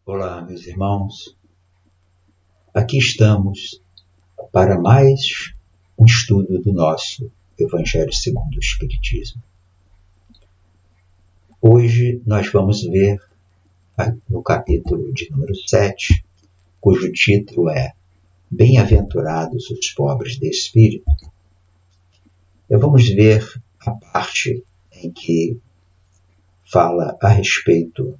Olá, meus irmãos. Aqui estamos para mais um estudo do nosso Evangelho segundo o Espiritismo. Hoje nós vamos ver no capítulo de número 7, cujo título é Bem-aventurados os pobres de espírito. Vamos ver a parte em que fala a respeito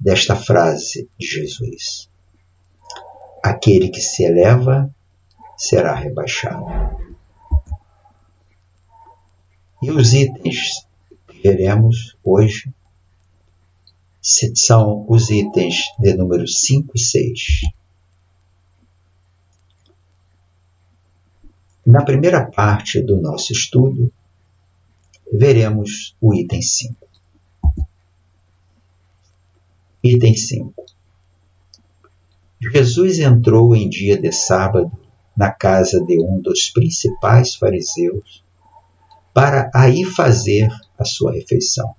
desta frase de Jesus: aquele que se eleva será rebaixado. E os itens que veremos hoje são os itens de número 5 e 6. Na primeira parte do nosso estudo, veremos o item 5. Item 5. Jesus entrou em dia de sábado na casa de um dos principais fariseus para aí fazer a sua refeição.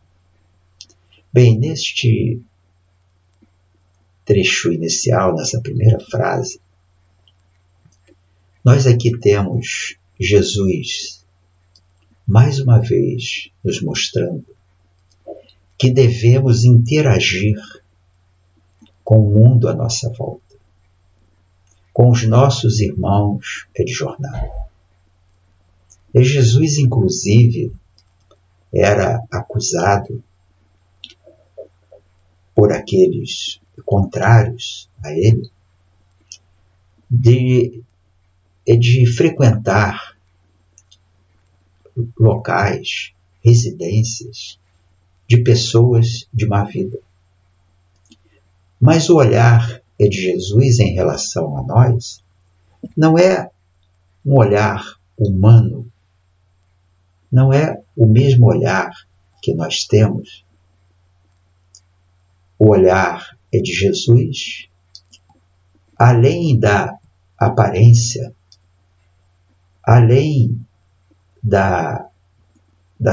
Bem, neste trecho inicial, nessa primeira frase, nós aqui temos Jesus, mais uma vez, nos mostrando que devemos interagir com o mundo à nossa volta, com os nossos irmãos de jornada. E Jesus, inclusive, era acusado por aqueles contrários a ele de frequentar locais, residências de pessoas de má vida. Mas o olhar de Jesus em relação a nós não é um olhar humano, não é o mesmo olhar que nós temos. O olhar de Jesus, além da aparência, além da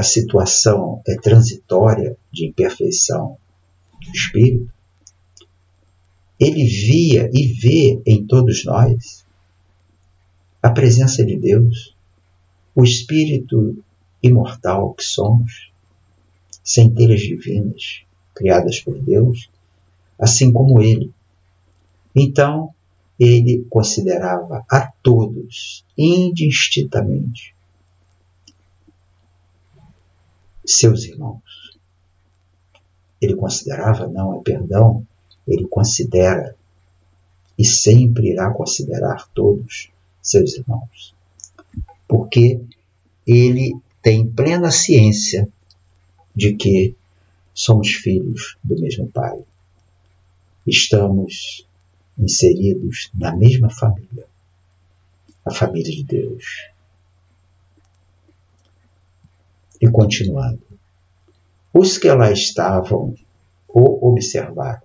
situação transitória de imperfeição do espírito, ele via e vê em todos nós a presença de Deus, o espírito imortal que somos, centelhas divinas criadas por Deus, assim como ele. Então, ele considerava a todos, indistintamente, seus irmãos. Ele considerava, ele considera e sempre irá considerar todos seus irmãos. Porque ele tem plena ciência de que somos filhos do mesmo Pai. Estamos inseridos na mesma família, a família de Deus. E continuando, os que lá estavam o observaram.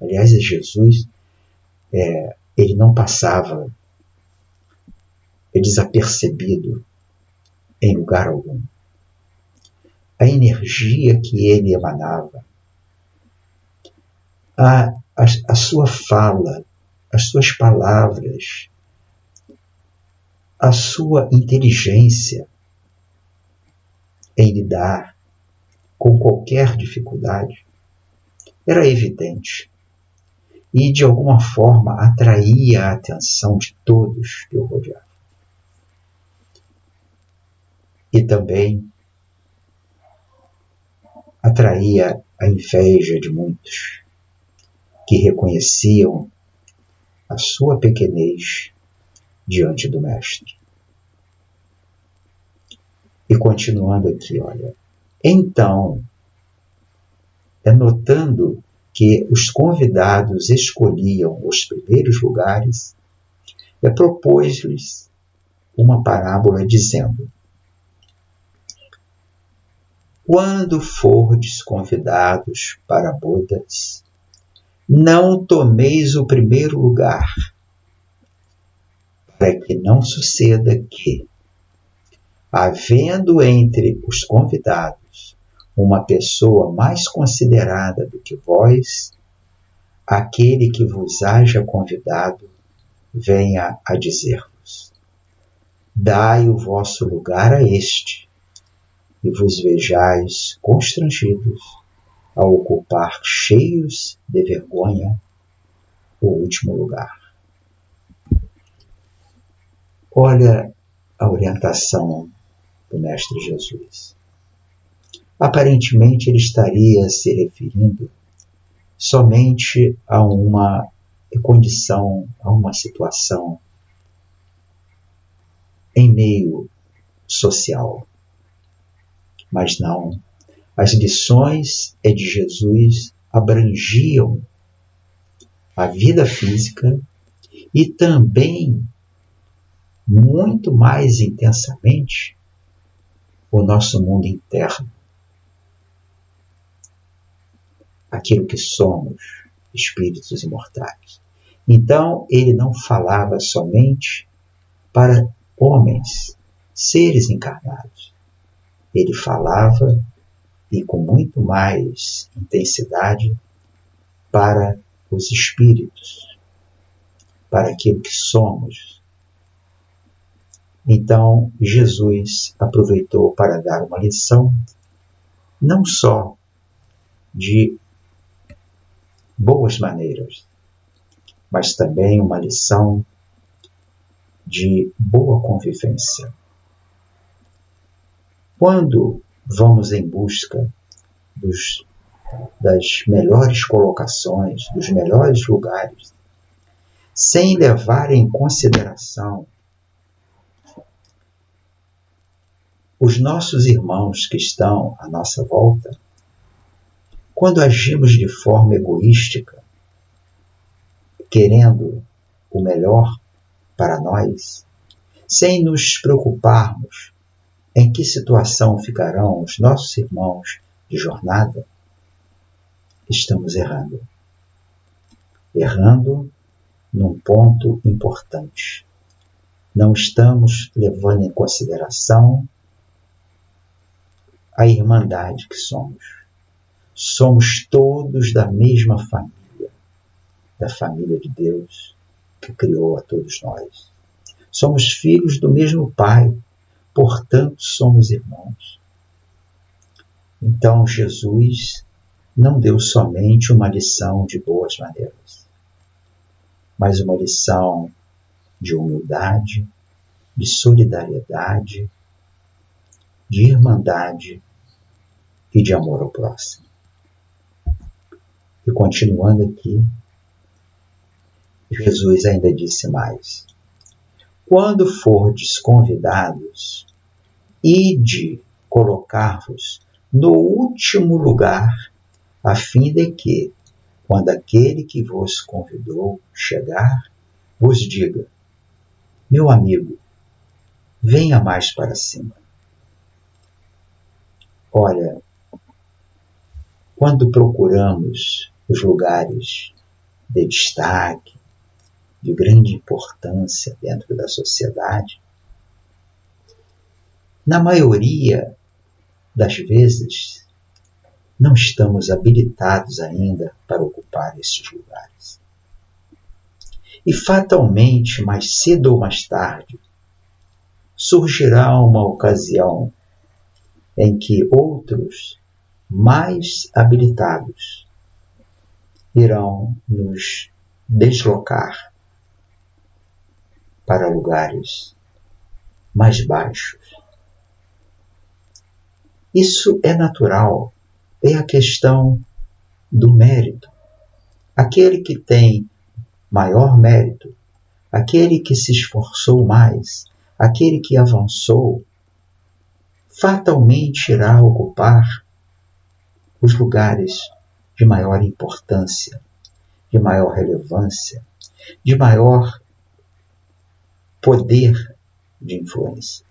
Aliás, Jesus, ele não passava desapercebido em lugar algum. A energia que ele emanava, a sua fala, as suas palavras, a sua inteligência em lidar com qualquer dificuldade era evidente e, de alguma forma, atraía a atenção de todos que o rodeavam. E também atraía a inveja de muitos que reconheciam a sua pequenez diante do Mestre. E continuando aqui, olha, então, notando que os convidados escolhiam os primeiros lugares, propôs-lhes uma parábola dizendo: quando fordes convidados para bodas, não tomeis o primeiro lugar, para que não suceda que, havendo entre os convidados uma pessoa mais considerada do que vós, aquele que vos haja convidado venha a dizer-vos: dai o vosso lugar a este, e vos vejais constrangidos a ocupar, cheios de vergonha, o último lugar. Olha a orientação do Mestre Jesus. Aparentemente ele estaria se referindo somente a uma condição, a uma situação em meio social. Mas não, as lições de Jesus abrangiam a vida física e também, muito mais intensamente, o nosso mundo interno. Aquilo que somos, espíritos imortais. Então, ele não falava somente para homens, seres encarnados. Ele falava, e com muito mais intensidade, para os espíritos, para aquilo que somos. Então, Jesus aproveitou para dar uma lição, não só de boas maneiras, mas também uma lição de boa convivência. Quando vamos em busca das melhores colocações, dos melhores lugares, sem levar em consideração os nossos irmãos que estão à nossa volta, quando agimos de forma egoística, querendo o melhor para nós, sem nos preocuparmos em que situação ficarão os nossos irmãos de jornada, estamos errando. Errando num ponto importante. Não estamos levando em consideração a irmandade que somos. Somos todos da mesma família, da família de Deus que criou a todos nós. Somos filhos do mesmo Pai, portanto somos irmãos. Então Jesus não deu somente uma lição de boas maneiras, mas uma lição de humildade, de solidariedade, de irmandade e de amor ao próximo. E continuando aqui, Jesus ainda disse mais: quando fordes convidados, ide colocar-vos no último lugar, a fim de que, quando aquele que vos convidou chegar, vos diga: meu amigo, venha mais para cima. Olha, quando procuramos os lugares de destaque, de grande importância dentro da sociedade, na maioria das vezes, não estamos habilitados ainda para ocupar esses lugares. E fatalmente, mais cedo ou mais tarde, surgirá uma ocasião em que outros, mais habilitados, irão nos deslocar para lugares mais baixos. Isso é natural, é a questão do mérito. Aquele que tem maior mérito, aquele que se esforçou mais, aquele que avançou, fatalmente irá ocupar os lugares de maior importância, de maior relevância, de maior poder de influência.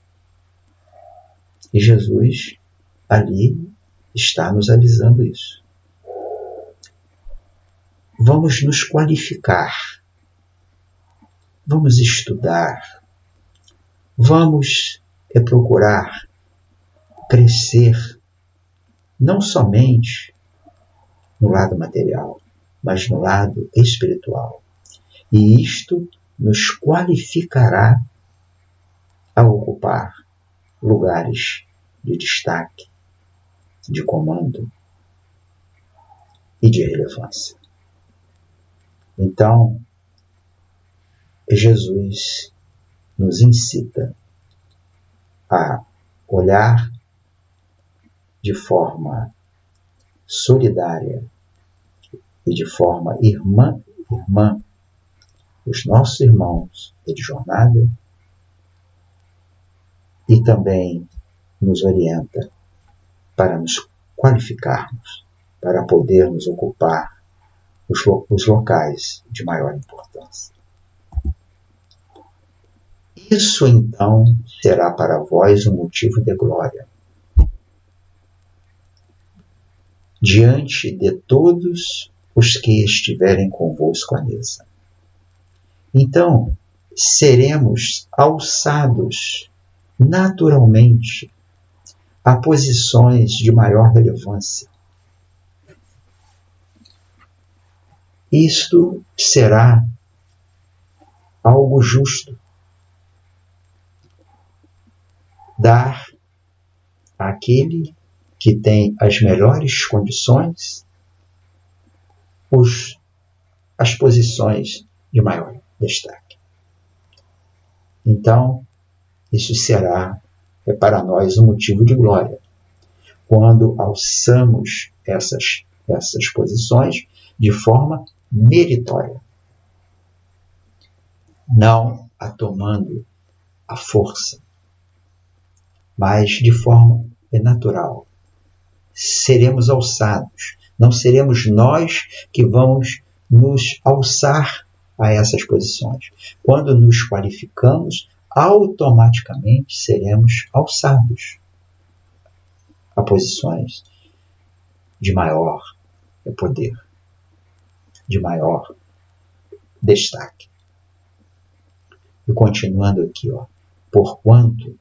E Jesus ali está nos avisando isso. Vamos nos qualificar, vamos estudar, vamos procurar crescer, não somente no lado material, mas no lado espiritual. E isto nos qualificará a ocupar lugares de destaque, de comando e de relevância. Então, Jesus nos incita a olhar de forma solidária e de forma irmã os nossos irmãos de jornada e também nos orienta para nos qualificarmos, para podermos ocupar os locais de maior importância. Isso, então, será para vós um motivo de glória diante de todos os que estiverem convosco à mesa. Então, seremos alçados naturalmente a posições de maior relevância. Isto será algo justo. Dar àquele que tem as melhores condições as posições de maior destaque. Então, isso será para nós um motivo de glória, quando alçamos essas posições de forma meritória, não a tomando a força, mas de forma natural. Seremos alçados, não seremos nós que vamos nos alçar a essas posições. Quando nos qualificamos, automaticamente seremos alçados a posições de maior poder, de maior destaque. E continuando aqui, porquanto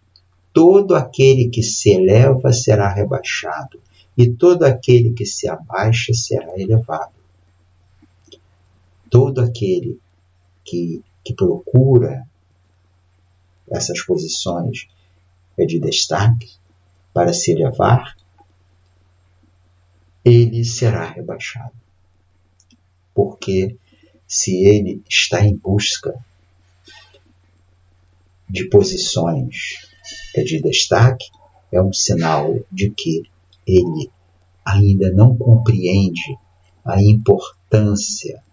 todo aquele que se eleva será rebaixado, e todo aquele que se abaixa será elevado. Todo aquele que procura essas posições de destaque para se elevar, ele será rebaixado. Porque se ele está em busca de posições de destaque, é um sinal de que ele ainda não compreende a importância,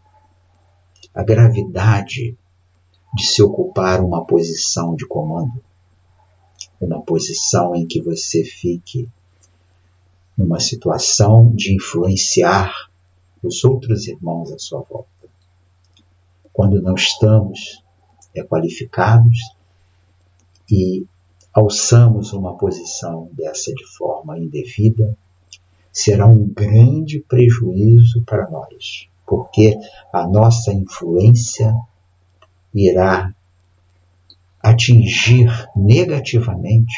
a gravidade de se ocupar uma posição de comando, uma posição em que você fique numa situação de influenciar os outros irmãos à sua volta. Quando não estamos qualificados e alçamos uma posição dessa de forma indevida, será um grande prejuízo para nós, porque a nossa influência irá atingir negativamente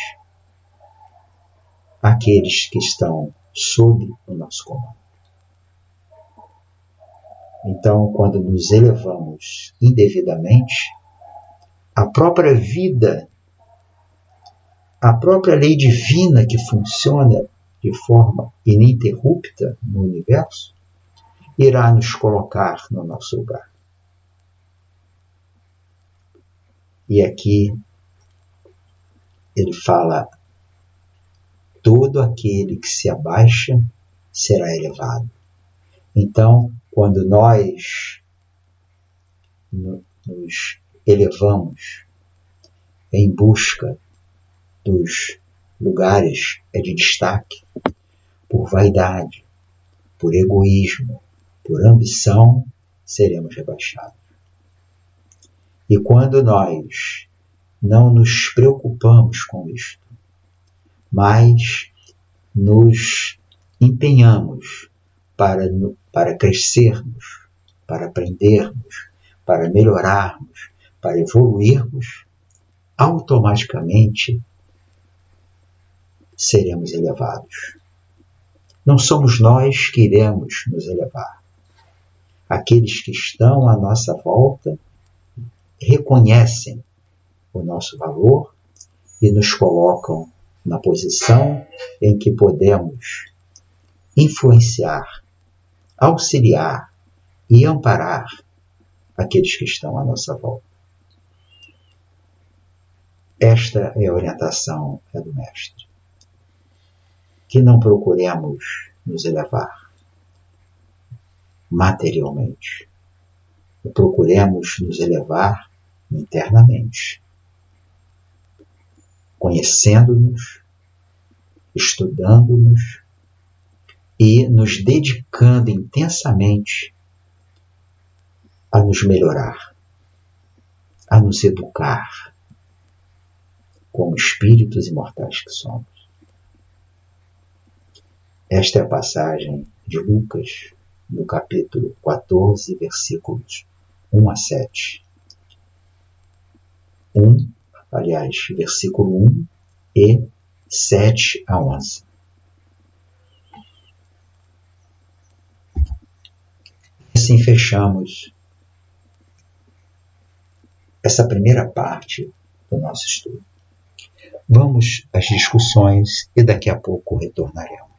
aqueles que estão sob o nosso comando. Então, quando nos elevamos indevidamente, a própria vida, a própria lei divina que funciona de forma ininterrupta no universo, irá nos colocar no nosso lugar. E aqui ele fala: todo aquele que se abaixa será elevado. Então, quando nós nos elevamos em busca dos lugares de destaque, por vaidade, por egoísmo, por ambição, seremos rebaixados. E quando nós não nos preocupamos com isto, mas nos empenhamos para crescermos, para aprendermos, para melhorarmos, para evoluirmos, automaticamente seremos elevados. Não somos nós que iremos nos elevar, Aqueles que estão à nossa volta reconhecem o nosso valor e nos colocam na posição em que podemos influenciar, auxiliar e amparar aqueles que estão à nossa volta. Esta é a orientação do Mestre. Que não procuremos nos elevar materialmente, procuremos nos elevar internamente, conhecendo-nos, estudando-nos e nos dedicando intensamente a nos melhorar, a nos educar como espíritos imortais que somos. Esta é a passagem de Lucas, no capítulo 14, versículos 1 a 7. Versículo 1 e 7 a 11. Assim fechamos essa primeira parte do nosso estudo. Vamos às discussões e daqui a pouco retornaremos.